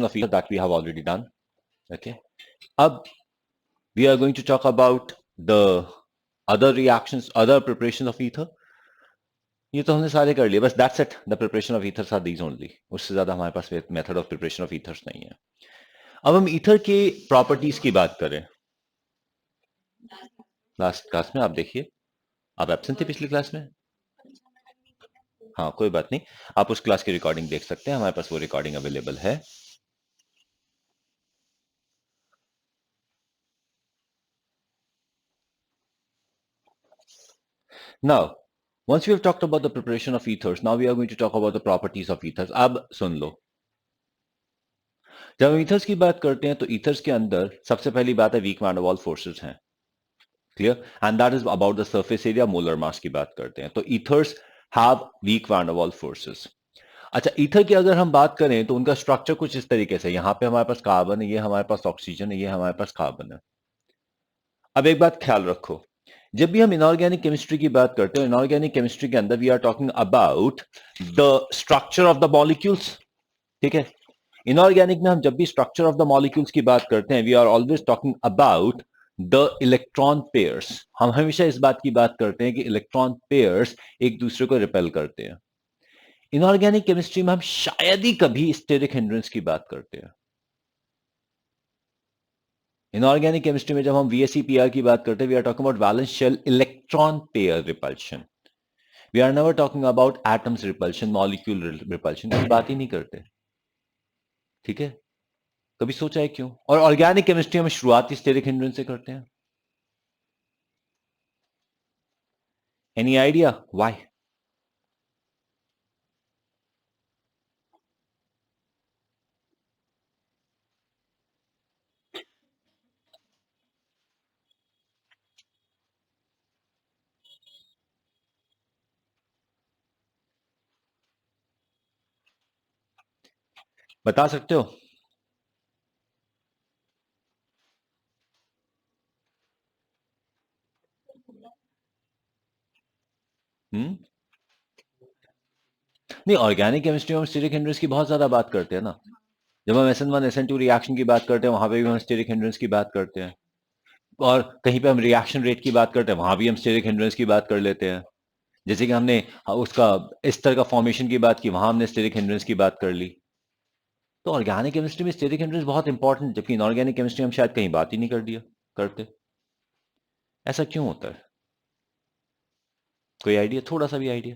of ether that we have already done. Okay. Ab we are going to talk about the other reactions, other preparations of ether. ये तो हमने सारे कर लिए, बस that's it. The preparation of ethers are these only. उससे ज्यादा हमारे पास method of preparation of ethers नहीं है. अब हम ईथर के प्रॉपर्टीज की बात करें. लास्ट क्लास में आप देखिए, आप एब्सेंट थे पिछली क्लास में. हाँ कोई बात नहीं, आप उस क्लास की रिकॉर्डिंग देख सकते हैं, हमारे पास वो रिकॉर्डिंग अवेलेबल है. Now, once we have talked about the preparation of ethers, now we are going to talk about the properties of ethers. अब सुन लो, जब हम ईथर्स की बात करते हैं तो ईथर्स के अंदर सबसे पहली बात है weak van der Waals forces हैं. Clear? And that is about the surface area, molar mass की बात करते हैं. तो ethers have weak van der Waals forces. अच्छा, ईथर की अगर हम बात करें तो उनका स्ट्रक्चर कुछ इस तरीके से, यहां पे हमारे पास कार्बन है, ये हमारे पास ऑक्सीजन है, ये हमारे पास कार्बन है. अब एक बात ख्याल रखो, जब भी हम इनऑर्गेनिक केमिस्ट्री की बात करते हैं, इनऑर्गेनिक केमिस्ट्री के अंदर we are talking about the structure of the molecules. ठीक है? इनऑर्गेनिक में हम जब भी स्ट्रक्चर ऑफ द मॉलिक्यूल्स की बात करते हैं, we are always talking about the electron pairs. हम हमेशा इस बात की बात करते हैं कि इलेक्ट्रॉन पेयर्स एक दूसरे को रिपेल करते हैं. इनऑर्गेनिक केमिस्ट्री में हम शायद ही कभी स्टेरिक हिंड्रेंस की बात करते हैं. इनऑर्गेनिक केमिस्ट्री में जब हम VSEPR की बात करते हैं, we are talking about valence shell electron pair repulsion. We are never talking about atoms repulsion, molecule repulsion की बात ही नहीं करते. ठीक है? कभी सोचा है क्यों? और ऑर्गेनिक केमिस्ट्री में शुरुआत स्टेरिक हिंड्रेंस से करते हैं. Any idea why? बता सकते हो? नहीं, ऑर्गेनिक केमिस्ट्री में हम स्टेरिक हिंड्रेंस की बहुत ज्यादा बात करते हैं ना. जब हम SN1 SN2 रिएक्शन की बात करते हैं, वहां पे भी हम स्टेरिक हिंड्रेंस की बात करते हैं. और कहीं पे हम रिएक्शन रेट की बात करते हैं, वहां भी हम स्टेरिक हिंड्रेंस की बात कर लेते हैं. जैसे कि हमने उसका इस तरह का फॉर्मेशन की बात की, वहां हमने स्टेरिक हिंड्रेंस की बात कर ली. तो ऑर्गेनिक केमिस्ट्री में स्टेरिक हिंड्रेंस बहुत इंपॉर्टेंट, जबकि इनऑर्गेनिक केमिस्ट्री हम शायद कहीं बात ही नहीं कर दिया करते. ऐसा क्यों होता है? कोई आइडिया? थोड़ा सा भी आइडिया?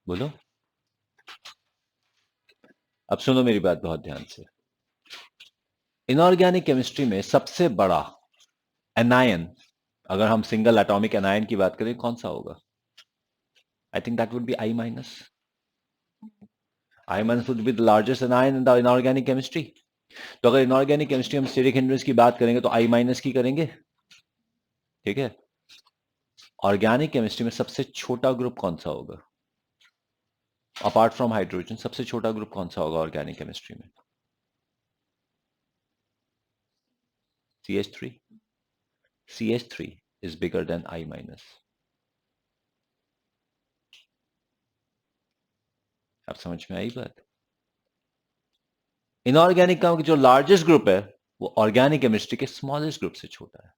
बोलो. अब सुनो मेरी बात बहुत ध्यान से. इनऑर्गेनिक केमिस्ट्री में सबसे बड़ा एनायन, अगर हम सिंगल एटॉमिक एनायन की बात करें, कौन सा होगा? I think that would be I minus. I minus would be the largest anion in the inorganic chemistry. तो अगर इनऑर्गेनिक केमिस्ट्री हम स्टेरिक हिंड्रेंस की बात करेंगे तो I माइनस की करेंगे. ठीक है? ऑर्गेनिक केमिस्ट्री में सबसे छोटा ग्रुप कौन सा होगा? अपार्ट फ्रॉम हाइड्रोजन सबसे छोटा ग्रुप कौन सा होगा ऑर्गेनिक केमिस्ट्री में? CH3. CH3 is bigger than I minus. अब समझ में आई बात? इनऑर्गेनिक का जो लार्जेस्ट ग्रुप है वो ऑर्गेनिक केमिस्ट्री के स्मॉलेस्ट ग्रुप से छोटा है.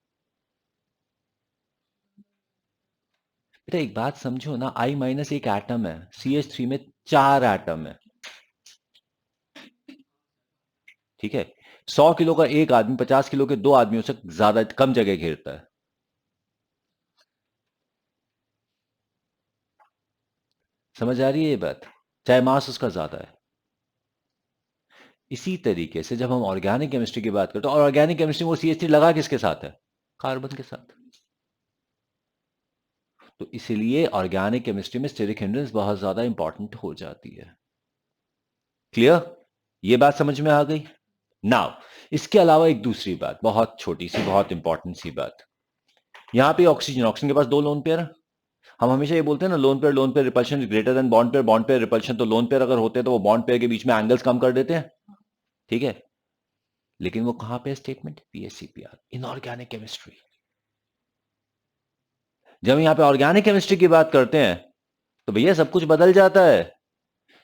बेटा एक बात समझो ना, I माइनस एक एटम है, CH3 में 4 एटम है. ठीक है? 100 किलो का एक आदमी 50 किलो के दो आदमियों से ज्यादा कम जगह घेरता है. समझ आ रही है ये बात? चाहे मास उसका ज्यादा है. इसी तरीके से जब हम ऑर्गेनिक केमिस्ट्री की बात करते हैं, और ऑर्गेनिक केमिस्ट्री में वो CH3 लगा किसके साथ है? कार्बन के साथ. तो इसलिए ऑर्गेनिक केमिस्ट्री में स्टेरिक हिंड्रेंस बहुत ज्यादा इंपॉर्टेंट हो जाती है. क्लियर? ये बात समझ में आ गई? नाउ इसके अलावा एक दूसरी बात, बहुत छोटी सी, बहुत इंपॉर्टेंट सी बात. यहां पे ऑक्सीजन के पास 2 लोन पेयर है. हम हमेशा ये बोलते हैं ना, lone pair repulsion is greater than bond pair repulsion. तो लोन पेयर अगर होते हैं तो वो बॉन्ड पेयर के बीच में एंगल्स कम कर देते हैं, ठीक है। लेकिन वो कहां पे स्टेटमेंट, पीएससीपीआर, इनऑर्गेनिक केमिस्ट्री। जब यहां पे ऑर्गेनिक केमिस्ट्री की बात करते हैं तो भैया सब कुछ बदल जाता है।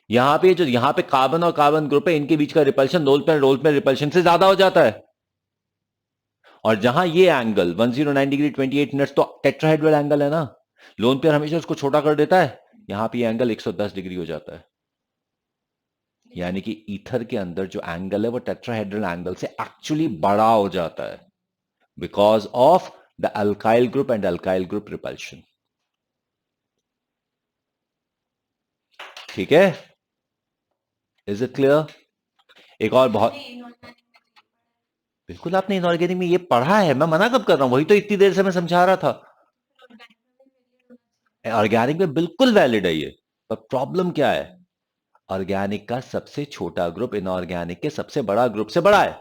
यहां पे जो यहां पे कार्बन और कार्बन ग्रुप है, इनके बीच का रिपल्शन रोल पेयर रिपल्शन से ज्यादा हो जाता है। और जहां ये एंगल 109 डिग्री 28 मिनट्स तो टेट्राहेड्रल एंगल है ना, लोन पेयर हमेशा उसको छोटा कर देता है। यहां पे एंगल 110 डिग्री हो जाता है। यानी कि ईथर के अंदर जो एंगल है वो टेट्राहेड्रल एंगल से एक्चुअली बड़ा हो जाता है, because of the alkyl group and alkyl group repulsion. ठीक है, इज इट क्लियर? एक और बहुत, बिल्कुल आपने इनऑर्गेनिक में ये पढ़ा है, मैं मना कब कर रहा हूं, वही तो इतनी देर से मैं समझा रहा था। ऑर्गेनिक में बिल्कुल वैलिड है ये। पर प्रॉब्लम क्या है, ऑर्गेनिक का सबसे छोटा ग्रुप इनऑर्गेनिक के सबसे बड़ा ग्रुप से बड़ा है।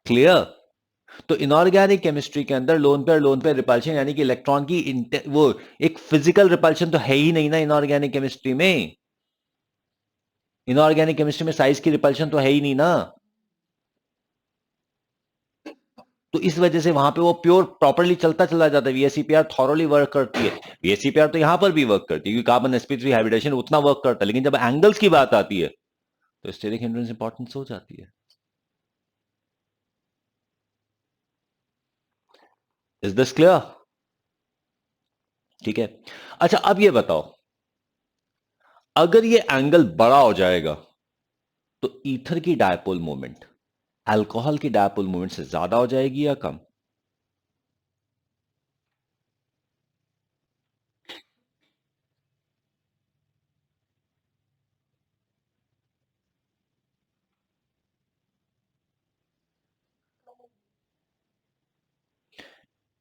क्लियर? तो इनऑर्गेनिक केमिस्ट्री के अंदर लोन पेयर रिपल्शन यानी कि इलेक्ट्रॉन की वो एक फिजिकल रिपल्शन तो है ही नहीं ना इनऑर्गेनिक केमिस्ट्री में। इनऑर्गेनिक केमिस्ट्री में साइज की रिपल्शन तो है ही नहीं ना। तो इस वजह से वहां पे वो प्योर प्रॉपरली चलता चला जाता है, वीएससीपीआर थॉरोली वर्क करती है। वीएससीपीआर तो यहां पर भी वर्क करती है क्योंकि कार्बन sp3 हाइब्रिडेशन उतना वर्क करता है, लेकिन जब एंगल्स की बात आती है तो स्टेरिक हिंड्रेंस इंपॉर्टेंस हो जाती है। Is this clear? ठीक है। अच्छा अब ये बताओ, अगर ये एंगल बड़ा हो जाएगा तो ईथर की डायपोल मोमेंट अल्कोहल की डायपोल मोमेंट से ज्यादा हो जाएगी या कम?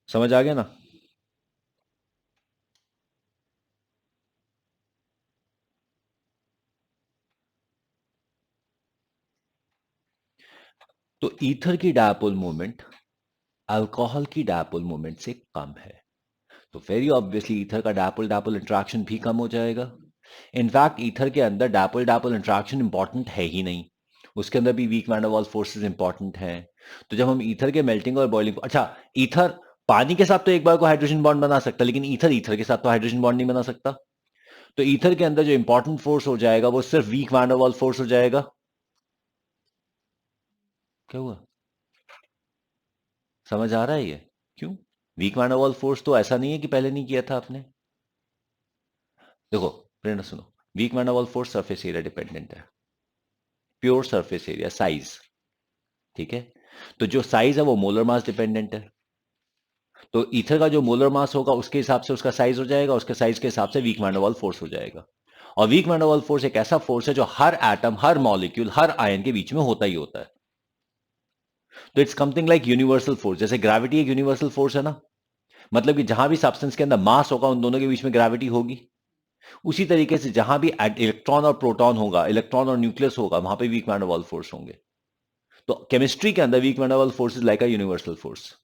समझ आ गया ना? तो ईथर की डायपोल मोमेंट अल्कोहल की डायपोल मोमेंट से कम है, तो वेरी ऑब्वियसली ईथर का डायपोल डायपोल इंटरेक्शन भी कम हो जाएगा। इनफैक्ट ईथर के अंदर डायपोल डायपोल इंटरेक्शन इंपॉर्टेंट है ही नहीं, उसके अंदर भी weak van der Waals forces important हैं। तो जब हम ईथर के मेल्टिंग और बॉइलिंग, अच्छा ईथर पानी के साथ तो एक बार को हाइड्रोजन बॉन्ड बना सकता, लेकिन ईथर ईथर के साथ तो हाइड्रोजन बॉन्ड नहीं बना सकता। तो ईथर के अंदर जो इंपॉर्टेंट फोर्स हो जाएगा वो सिर्फ weak van der Waals force हो जाएगा। क्या हुआ, समझ आ रहा है ये? क्यों? Weak van der Waals force तो ऐसा नहीं है कि पहले नहीं किया था आपने। देखो प्रेरणा सुनो, weak van der Waals force surface area dependent है, प्योर सरफेस एरिया साइज, ठीक है। तो जो साइज है वो मोलर मास डिपेंडेंट है। तो ईथर का जो मोलर मास होगा उसके हिसाब से उसका साइज हो जाएगा, उसके साइज के हिसाब से weak van der Waals force हो जाएगा। और weak van der Waals force एक ऐसा फोर्स है जो हर एटम, हर मॉलिक्यूल, हर आयन के बीच में होता ही होता है। तो it's something like universal force, जैसे ग्रेविटी एक यूनिवर्सल फोर्स है ना, मतलब कि जहां भी सब्सटेंस के अंदर मास होगा उन दोनों के बीच में ग्रेविटी होगी। उसी तरीके से जहां भी इलेक्ट्रॉन और प्रोटॉन होगा, इलेक्ट्रॉन और न्यूक्लियस होगा, वहां पे weak van der Waals force होंगे। तो केमिस्ट्री के अंदर weak van der Waals force is like a universal force,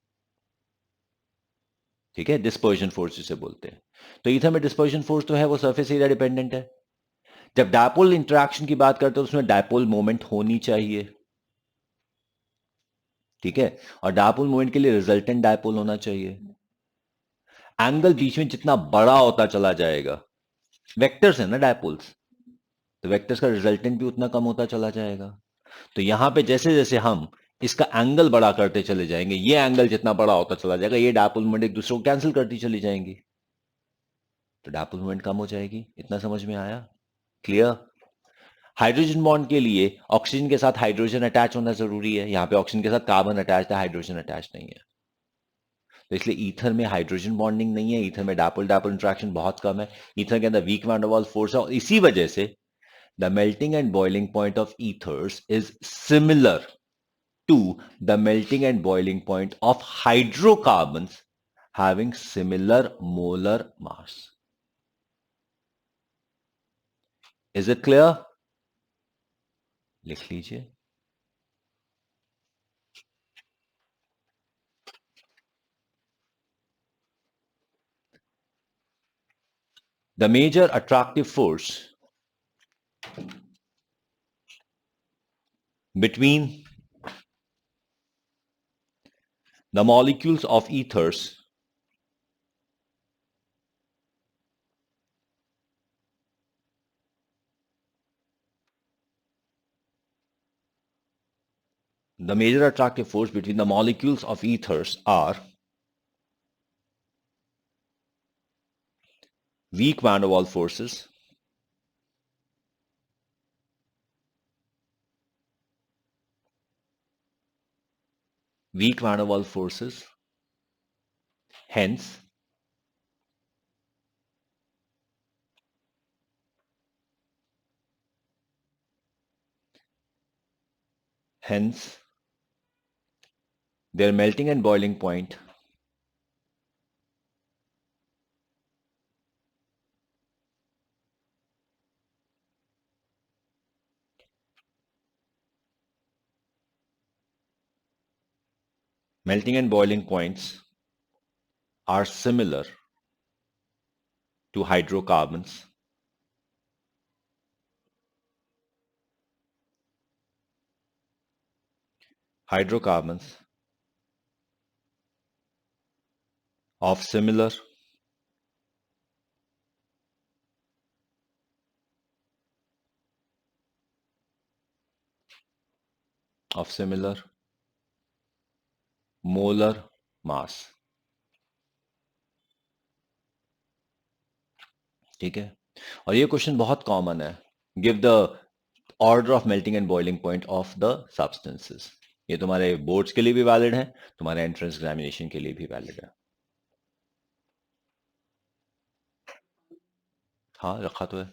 ठीक है। डिस्पर्जन फोर्स जिसे बोलते हैं। तो ईथर में डिस्पर्जन फोर्स तो है वो सरफेस एरिया डिपेंडेंट है। जब डायपोल इंटरेक्शन की बात करते हैं तो उसमें डायपोल मोमेंट होनी चाहिए, ठीक है। और डायपोल मोमेंट के लिए रिजल्टेंट डायपोल होना चाहिए। एंगल बीच में जितना बड़ा होता चला जाएगा, वेक्टर्स है ना डायपोल्स, तो वेक्टर्स का रिजल्टेंट भी उतना कम होता चला जाएगा। तो यहां पे जैसे जैसे हम इसका एंगल बड़ा करते चले जाएंगे, ये एंगल जितना बड़ा होता चला जाएगा, ये डायपोल मोमेंट एक दूसरे को कैंसिल करती चली जाएंगी, तो डायपोल मोमेंट कम हो जाएगी। इतना समझ में आया? क्लियर? हाइड्रोजन बॉन्ड के लिए ऑक्सीजन के साथ हाइड्रोजन अटैच होना जरूरी है, यहां पे ऑक्सीजन के साथ कार्बन अटैच है, हाइड्रोजन अटैच नहीं है। तो इसलिए ईथर में हाइड्रोजन बॉन्डिंग नहीं है, ईथर में डायपोल डायपोल इंटरेक्शन बहुत कम है। ईथर के अंदर weak van der Waals force है, और इसी वजह से the melting and boiling point of ethers is similar to the melting and boiling point of hydrocarbons having similar molar mass. Is it clear? लिख लीजिए। The major attractive force between the molecules of ethers the major attractive force between the molecules of ethers are weak van der Waals forces, weak van der Waals forces, hence their melting and boiling point melting and boiling points are similar to hydrocarbons hydrocarbons of similar molar mass. ठीक है, और ये question बहुत common है. Give the order of melting and boiling point of the substances. ये तुम्हारे boards के लिए भी वैलिड है, तुम्हारे एंट्रेंस एग्जामिनेशन के लिए भी वैलिड है. हाँ, रखा तो है.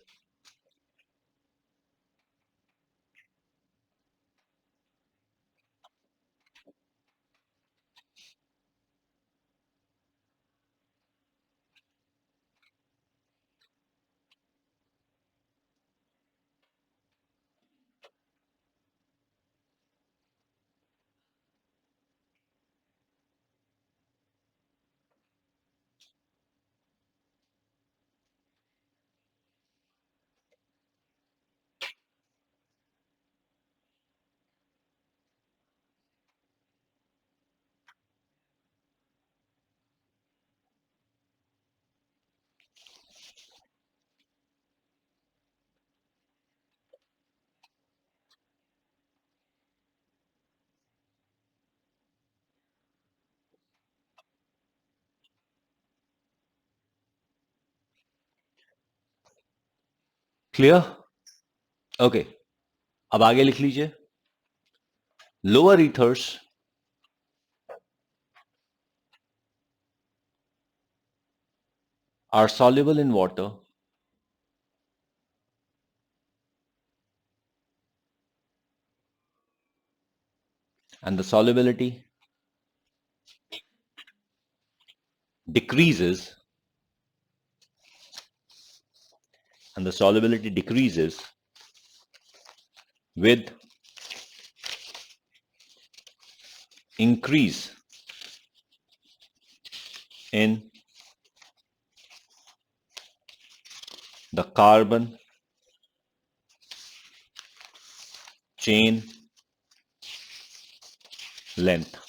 क्लियर? ओके, अब आगे लिख लीजिए. Lower ethers are soluble in water and the solubility decreases with increase in the carbon chain length.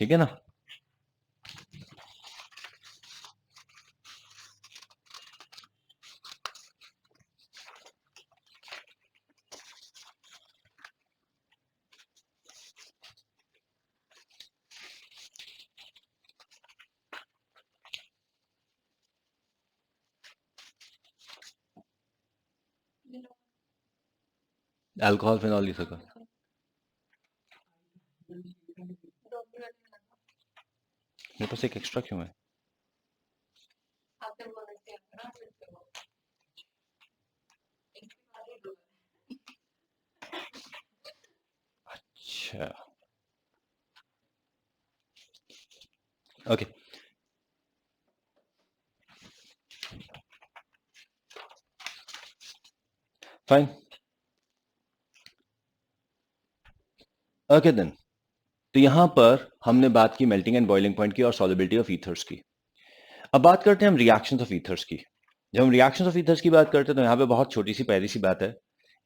ठीक है ना? अल्कोहल फिनॉल लिख सका. मेरे पास एक एक्स्ट्रा क्यों है? अच्छा, ओके, फाइन। ओके देन, तो यहां पर हमने बात की मेल्टिंग एंड बॉइलिंग पॉइंट की और सॉलिबिलिटी ऑफ ईथर्स की। अब बात करते हैं हम रिएक्शंस ऑफ ईथर्स की। जब हम रिएक्शंस ऑफ ईथर्स की बात करते हैं तो यहां पे बहुत छोटी सी पहली सी बात है,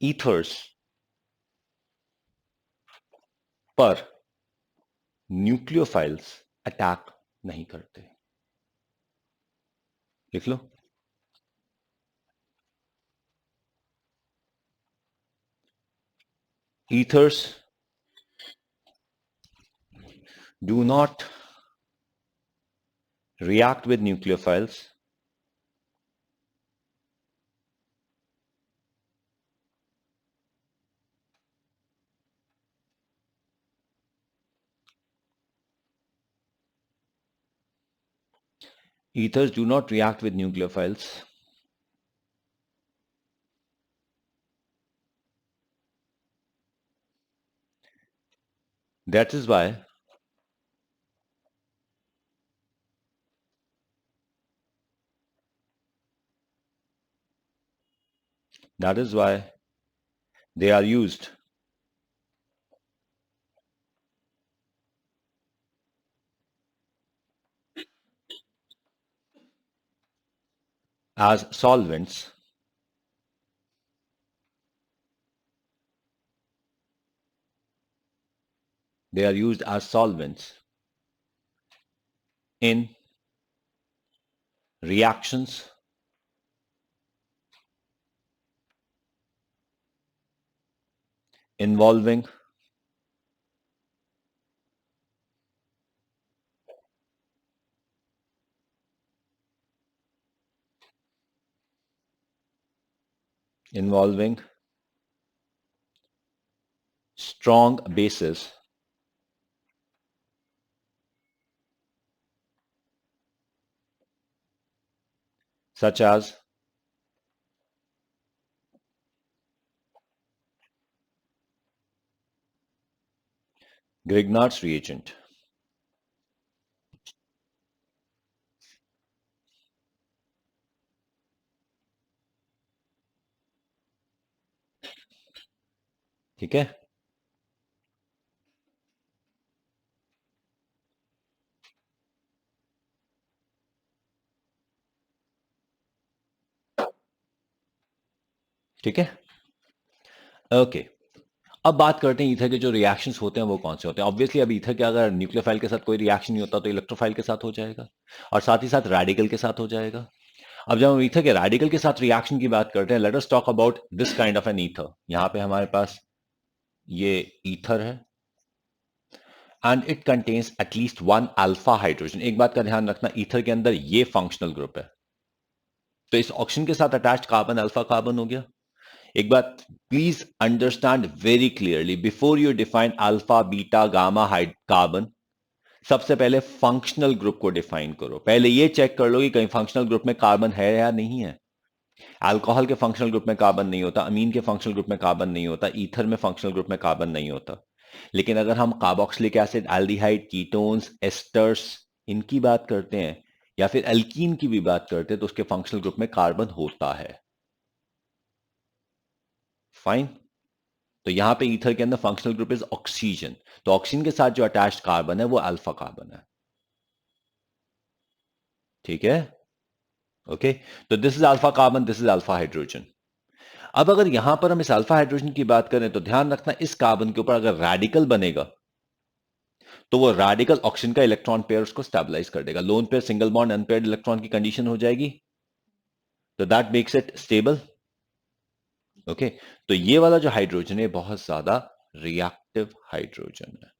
ईथर्स पर न्यूक्लियोफाइल्स अटैक नहीं करते। लिख लो, ethers do not react with nucleophiles ethers do not react with nucleophiles that is why they are used as solvents in reactions involving strong bases such as Grignard's reagent। ठीक है, ठीक है, okay. अब बात करते हैं ईथर के जो रिएक्शंस होते हैं वो कौन से होते हैं। ऑब्वियसली अब ईथर के अगर न्यूक्लियोफाइल के साथ कोई रिएक्शन नहीं होता तो इलेक्ट्रोफाइल के साथ हो जाएगा और साथ ही साथ रेडिकल के साथ हो जाएगा। अब जब हम ईथर के रेडिकल के साथ रिएक्शन की बात करते हैं, let us talk about this kind of an ether. यहां पे हमारे पास ये ईथर है and it contains at least one alpha hydrogen. एक बात का ध्यान रखना, ईथर के अंदर ये फंक्शनल ग्रुप है, तो इस ऑक्सीजन के साथ अटैच्ड कार्बन अल्फा कार्बन हो गया। एक बात please understand very clearly, before you define alpha beta gamma carbon, सबसे पहले फंक्शनल ग्रुप को डिफाइन करो। पहले ये चेक कर लो कि कहीं फंक्शनल ग्रुप में कार्बन है या नहीं है। अल्कोहल के फंक्शनल ग्रुप में कार्बन नहीं होता, अमीन के फंक्शनल ग्रुप में कार्बन नहीं होता, ईथर में फंक्शनल ग्रुप में कार्बन नहीं होता। लेकिन अगर हम carboxylic acid, aldehyde, ketones, asters इनकी बात करते हैं या फिर एल्कीन की भी बात करते हैं तो उसके फंक्शनल ग्रुप में कार्बन होता है। फाइन, तो यहां पे ईथर के अंदर फंक्शनल ग्रुप इज ऑक्सीजन, तो ऑक्सीजन के साथ जो अटैच्ड कार्बन है वो अल्फा कार्बन है। ठीक है, ओके, तो this is alpha carbon, this is alpha hydrogen. अब अगर यहां पर हम इस अल्फा हाइड्रोजन की बात करें तो ध्यान रखना, इस कार्बन के ऊपर अगर रेडिकल बनेगा तो वो रेडिकल ऑक्सीजन का इलेक्ट्रॉन पेयर उसको स्टेबलाइज कर देगा। Lone pair, single bond, unpaired electron की कंडीशन हो जाएगी, तो that makes it stable. Okay, तो ये वाला जो हाइड्रोजन है बहुत ज्यादा रिएक्टिव हाइड्रोजन है,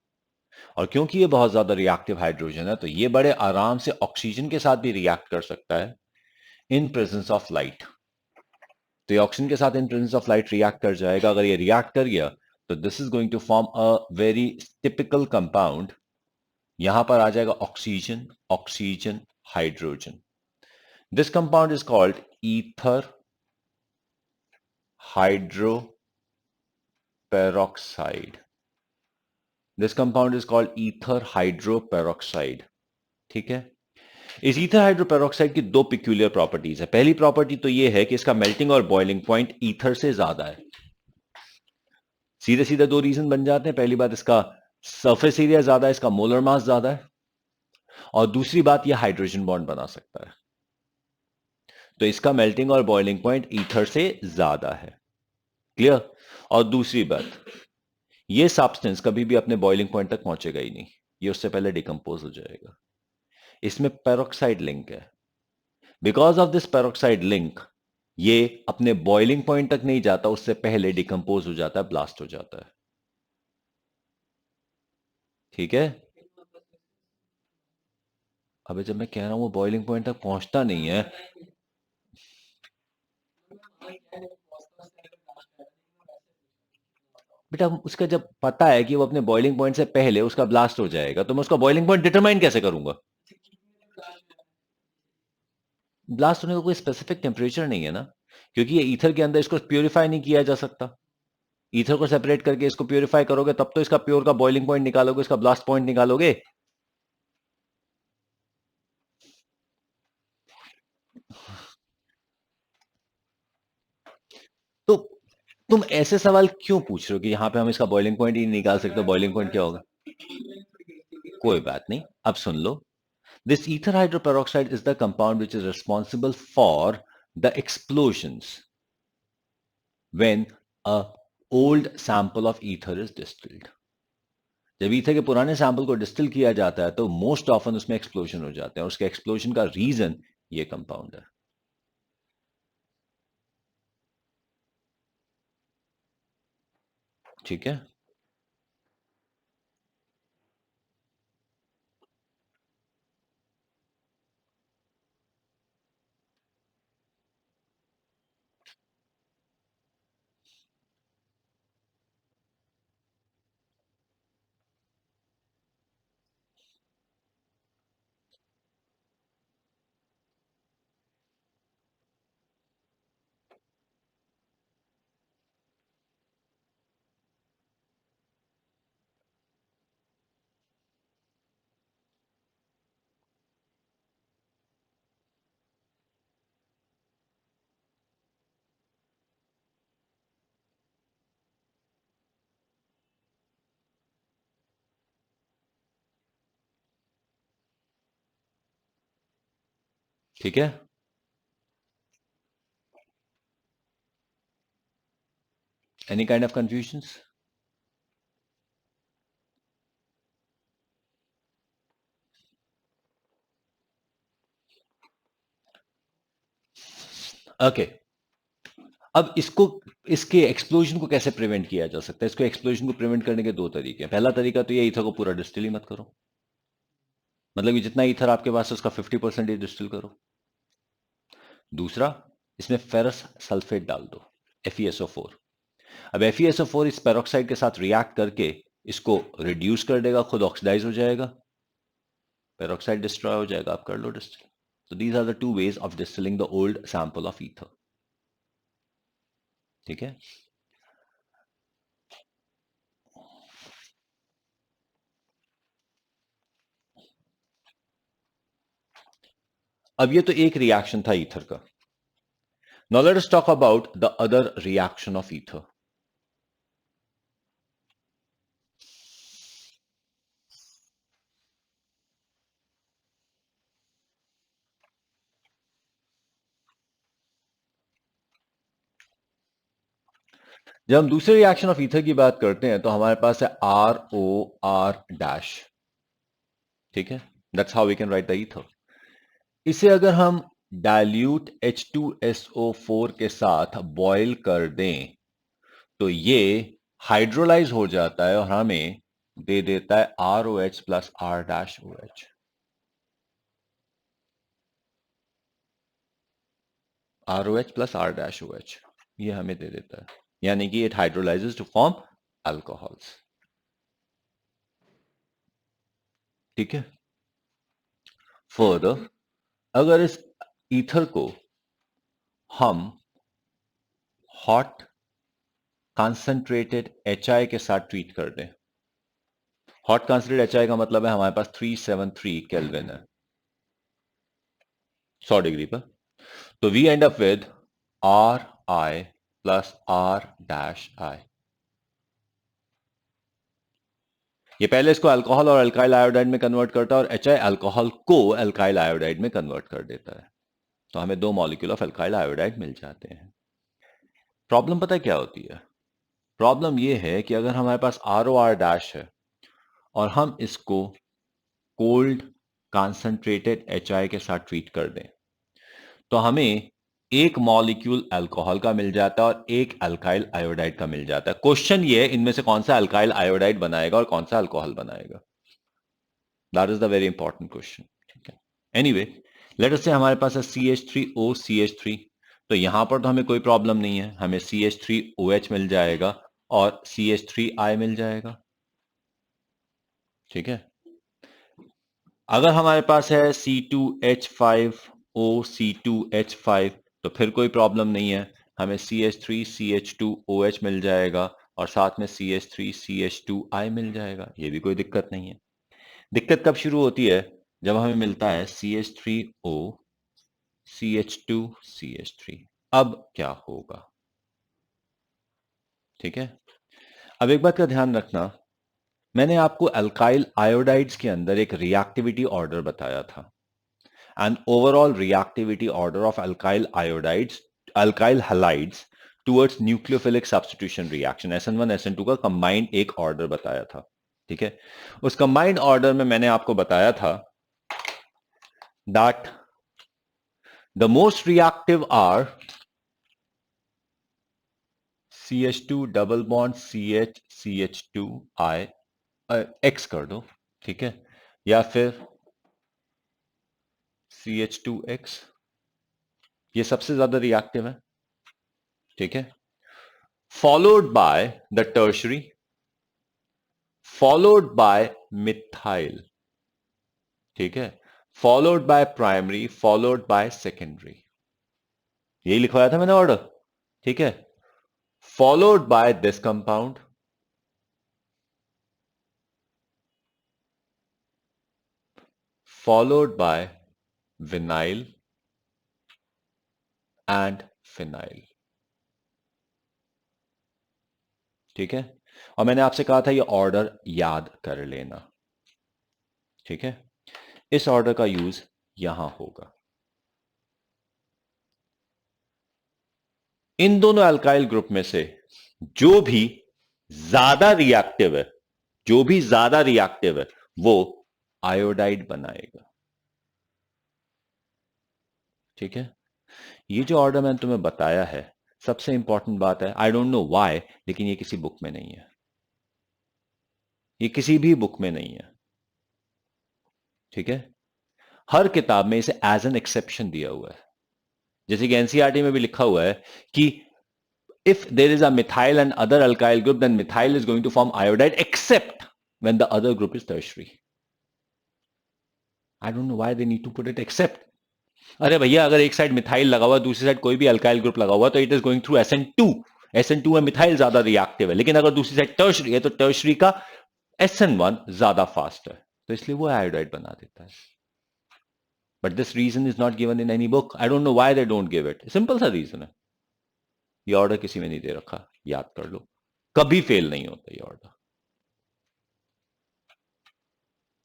और क्योंकि ये बहुत ज्यादा रिएक्टिव हाइड्रोजन है तो ये बड़े आराम से ऑक्सीजन के साथ भी रिएक्ट कर सकता है इन प्रेजेंस ऑफ लाइट। तो ये ऑक्सीजन के साथ in presence of light react कर जाएगा। अगर ये रिएक्ट कर गया तो this is going to form a very typical compound. यहां पर आ जाएगा oxygen, oxygen, hydrogen. This compound is called ether hydro peroxide. This compound is called ether hydroperoxide। ठीक है। इस ईथर हाइड्रोपेरोक्साइड की दो पिक्यूलियर प्रॉपर्टीज है। पहली प्रॉपर्टी तो यह है कि इसका मेल्टिंग और बॉइलिंग पॉइंट ईथर से ज्यादा है। सीधे सीधे दो रीजन बन जाते हैं। पहली बात, इसका सरफेस एरिया ज्यादा है, इसका मोलर मास ज्यादा है, और दूसरी बात यह हाइड्रोजन बॉन्ड बना सकता है। तो इसका मेल्टिंग और बॉइलिंग पॉइंट ईथर से ज्यादा है। क्लियर। और दूसरी बात, यह सब्सटेंस कभी भी अपने बॉइलिंग पॉइंट तक पहुंचेगा ही नहीं, ये उससे पहले डिकम्पोज हो जाएगा। इसमें पेरोक्साइड लिंक है। Because of this peroxide link ये अपने बॉइलिंग पॉइंट तक नहीं जाता, उससे पहले डिकम्पोज हो जाता है, ब्लास्ट हो जाता है। ठीक है। अबे जब मैं कह रहा हूं वो बॉइलिंग पॉइंट तक पहुंचता नहीं है, बेटा उसका जब पता है कि वो अपने बॉइलिंग पॉइंट से पहले उसका ब्लास्ट हो जाएगा, तो मैं उसका बॉइलिंग पॉइंट डिटरमाइन कैसे करूंगा? ब्लास्ट होने का कोई स्पेसिफिक टेम्परेचर नहीं है ना, क्योंकि ये ईथर के अंदर इसको प्योरीफाई नहीं किया जा सकता। ईथर को सेपरेट करके इसको प्योरीफाई करोगे तब तो इसका प्योर का बॉइलिंग पॉइंट निकालोगे, इसका ब्लास्ट पॉइंट निकालोगे। तो तुम ऐसे सवाल क्यों पूछ रहे हो कि यहां पे हम इसका बॉइलिंग पॉइंट ही नहीं निकाल सकते? बॉइलिंग पॉइंट क्या होगा? कोई बात नहीं, अब सुन लो। This ether hydroperoxide is the compound which is responsible for the explosions when a old sample of ether is distilled. जब ईथर के पुराने सैंपल को डिस्टिल किया जाता है तो मोस्ट ऑफन उसमें एक्सप्लोजन हो जाते हैं, और उसके एक्सप्लोजन का रीजन ये कंपाउंड है। ठीक है। ठीक है। Any kind of confusions? Okay. अब इसको, इसके एक्सप्लोजन को कैसे प्रिवेंट किया जा सकता है? इसको एक्सप्लोजन को प्रिवेंट करने के दो तरीके हैं। पहला तरीका तो ये ईथर को पूरा डिस्टिल ही मत करो, मतलब कि जितना ईथर आपके पास है उसका 50% ही डिस्टिल करो। दूसरा, इसमें फेरस सल्फेट डाल दो, FeSO4। अब FeSO4 इस पेरोक्साइड के साथ रिएक्ट करके इसको रिड्यूस कर देगा, खुद ऑक्सीडाइज हो जाएगा, पेरोक्साइड डिस्ट्रॉय हो जाएगा, आप कर लो distil. So these are the two ways of distilling the old sample of ether. ठीक है। अब ये तो एक रिएक्शन था ईथर का। Now let us talk about the other reaction of ether. जब हम दूसरे रिएक्शन ऑफ ईथर की बात करते हैं तो हमारे पास है ROR डैश। ठीक है, that's how we can write the ether. इसे अगर हम डाइल्यूट H2SO4 के साथ बॉयल कर दें तो ये हाइड्रोलाइज हो जाता है और हमें दे देता है ROH plus R dash OH। ROH plus R dash OH ये हमें दे देता है, यानी कि इट हाइड्रोलाइजेस टू फॉर्म अल्कोहल्स। ठीक है। फर्दर, अगर इस ईथर को हम हॉट कॉन्सेंट्रेटेड HI के साथ ट्रीट कर दें, हॉट कॉन्सेंट्रेटेड HI का मतलब है हमारे पास 373 केल्विन है, 100 डिग्री पर। तो we end up with R I plus R dash I. ये पहले इसको अल्कोहल और अल्काइल आयोडाइड में कन्वर्ट करता है और एच आई अल्कोहल को अल्काइल आयोडाइड में कन्वर्ट कर देता है। तो हमें 2 मॉलिक्यूल ऑफ अल्काइल आयोडाइड मिल जाते हैं। प्रॉब्लम पता है क्या होती है? प्रॉब्लम ये है कि अगर हमारे पास आर ओ आर डैश है और हम इसको कोल्ड कॉन्सेंट्रेटेड एच आई के साथ ट्रीट कर दें, तो हमें एक मॉलिक्यूल अल्कोहल का मिल जाता है और एक अल्काइल आयोडाइड का मिल जाता है। क्वेश्चन ये है इनमें से कौन सा अल्काइल आयोडाइड बनाएगा और कौन सा अल्कोहल बनाएगा। That is the very important question. ठीक है, एनीवे लेट अस से हमारे पास है CH3O CH3। तो यहां पर तो हमें कोई प्रॉब्लम नहीं है, हमें CH3OH मिल जाएगा और CH3I मिल जाएगा। ठीक है, अगर हमारे पास है C2H5O C2H5 तो फिर कोई प्रॉब्लम नहीं है, हमें CH3CH2OH मिल जाएगा और साथ में CH3CH2I मिल जाएगा, ये भी कोई दिक्कत नहीं है। दिक्कत कब शुरू होती है? जब हमें मिलता है CH3O CH2CH3। अब क्या होगा? ठीक है, अब एक बात का ध्यान रखना, मैंने आपको अल्काइल आयोडाइड्स के अंदर एक रिएक्टिविटी ऑर्डर बताया था। And overall reactivity order of alkyl iodides, alkyl halides towards nucleophilic substitution reaction SN1 SN2 का कंबाइंड एक ऑर्डर बताया था। ठीक है, उस कंबाइंड ऑर्डर में मैंने आपको बताया था that the most reactive are CH2 double bond CH CH2I X कर दो, ठीक है, या फिर CH2X, ये सबसे ज्यादा रिएक्टिव है। ठीक है, followed by the tertiary, followed by methyl. ठीक है, followed by primary, followed by secondary, यही लिखवाया था मैंने ऑर्डर। ठीक है, followed by this compound, followed by vinyl and phenyl. ठीक है, और मैंने आपसे कहा था ये ऑर्डर याद कर लेना। ठीक है, इस ऑर्डर का यूज यहां होगा। इन दोनों अल्काइल ग्रुप में से जो भी ज्यादा रिएक्टिव है, जो भी ज्यादा रिएक्टिव है वो आयोडाइड बनाएगा। ठीक है, ये जो ऑर्डर मैंने तुम्हें बताया है, सबसे इंपॉर्टेंट बात है, आई डोंट नो व्हाई, लेकिन ये किसी बुक में नहीं है, ये किसी भी बुक में नहीं है। ठीक है, हर किताब में इसे एज एन एक्सेप्शन दिया हुआ है, जैसे कि एनसीईआरटी में भी लिखा हुआ है कि if there is a methyl and other alkyl group, then methyl is going to form iodide except when the other group is tertiary. I don't know why they need to put it except. अरे भैया, अगर एक side methyl लगा हुआ, दूसरी side कोई भी alkyl group लगा हुआ, तो it is going through SN2। SN2 में मिथाइल ज्यादा रिएक्टिव है, लेकिन अगर दूसरी साइड टर्शरी है तो टर्शरी का SN1 ज्यादा फास्ट है, तो इसलिए वो आयोडाइड बना देता है। But this reason is not given in any book, I don't know why they don't give it, simple सा रीजन है, ये ऑर्डर किसी में नहीं दे रखा, याद कर लो, कभी फेल नहीं होता ये ऑर्डर।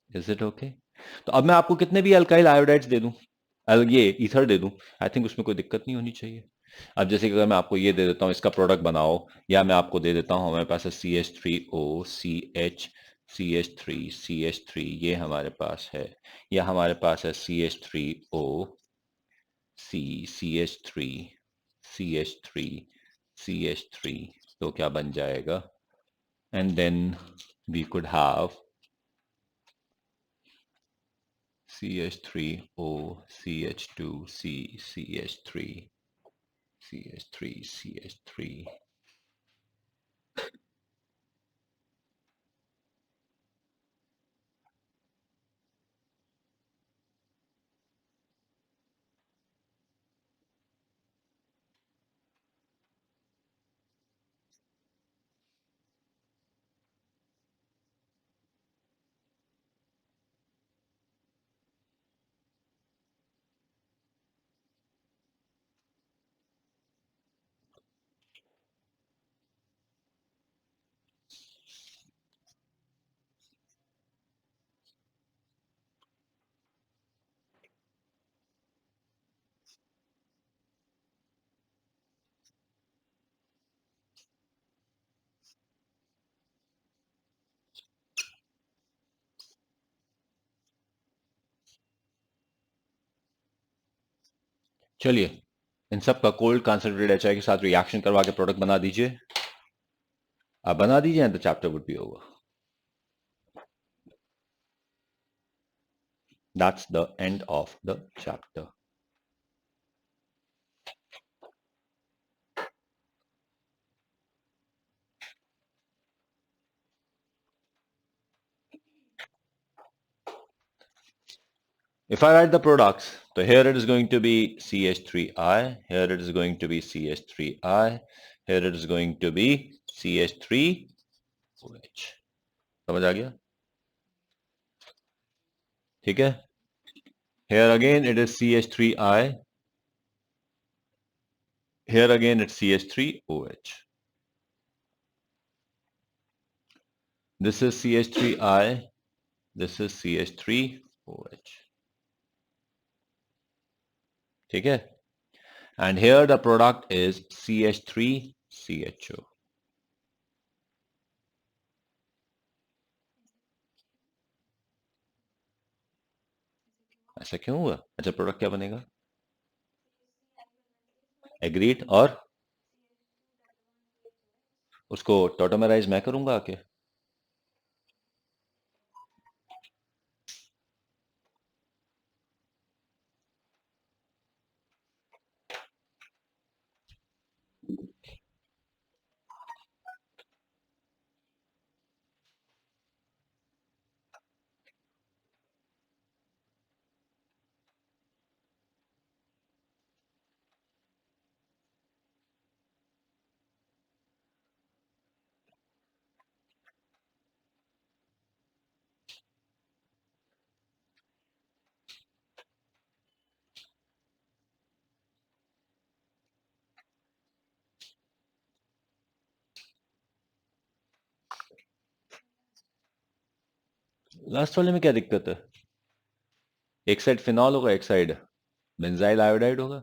Is it okay? तो अब मैं आपको कितने भी अल्काइल आयोडाइड्स दे दूं, ये ईथर दे दूं, आई थिंक उसमें कोई दिक्कत नहीं होनी चाहिए। अब जैसे कि अगर मैं आपको ये दे देता हूं, इसका प्रोडक्ट बनाओ, या मैं आपको दे देता हूं, हमारे पास है CH3O CH3 ये हमारे पास है, या हमारे पास है CH3O CH3 तो क्या बन जाएगा? And then we could have CH3O CH2C CH3 चलिए इन सब का कोल्ड कंसंट्रेटेड HI के साथ रिएक्शन करवा के प्रोडक्ट बना दीजिए। आप बना दीजिए and the chapter would be over. That's the end of the chapter. If I write the products, so here it is going to be CH3I, here it is going to be CH3I, here it is going to be CH3OH. समझ आ गया? ठीक है? Here again it is CH3I, here again it's CH3OH. This is CH3I, this is CH3OH. ठीक है? And here the product is CH3CHO. ऐसा क्यों हुआ? अच्छा प्रोडक्ट क्या बनेगा? एग्रीड और उसको टोटोमराइज मैं करूंगा आके। लास्ट वाले में क्या दिक्कत है? एक साइड फिनॉल होगा, एक साइड बेंजाइल आयोडाइड होगा।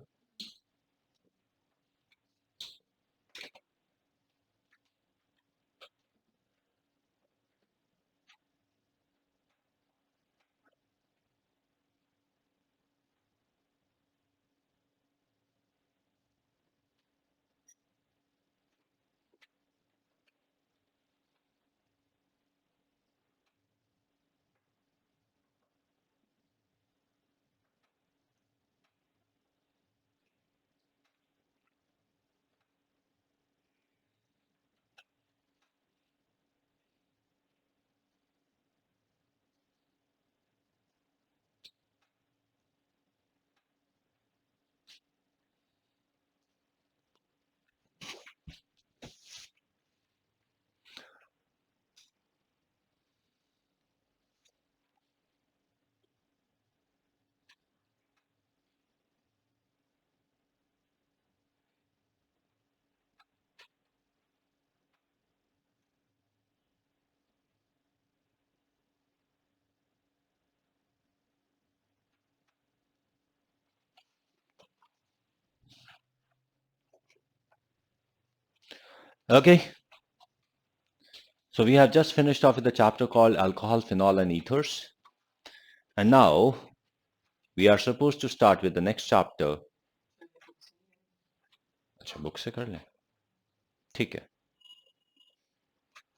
Okay, so we have just finished off with the chapter called alcohol, phenol and ethers, and now we are supposed to start with the next chapter. अच्छा book से कर लें, ठीक है।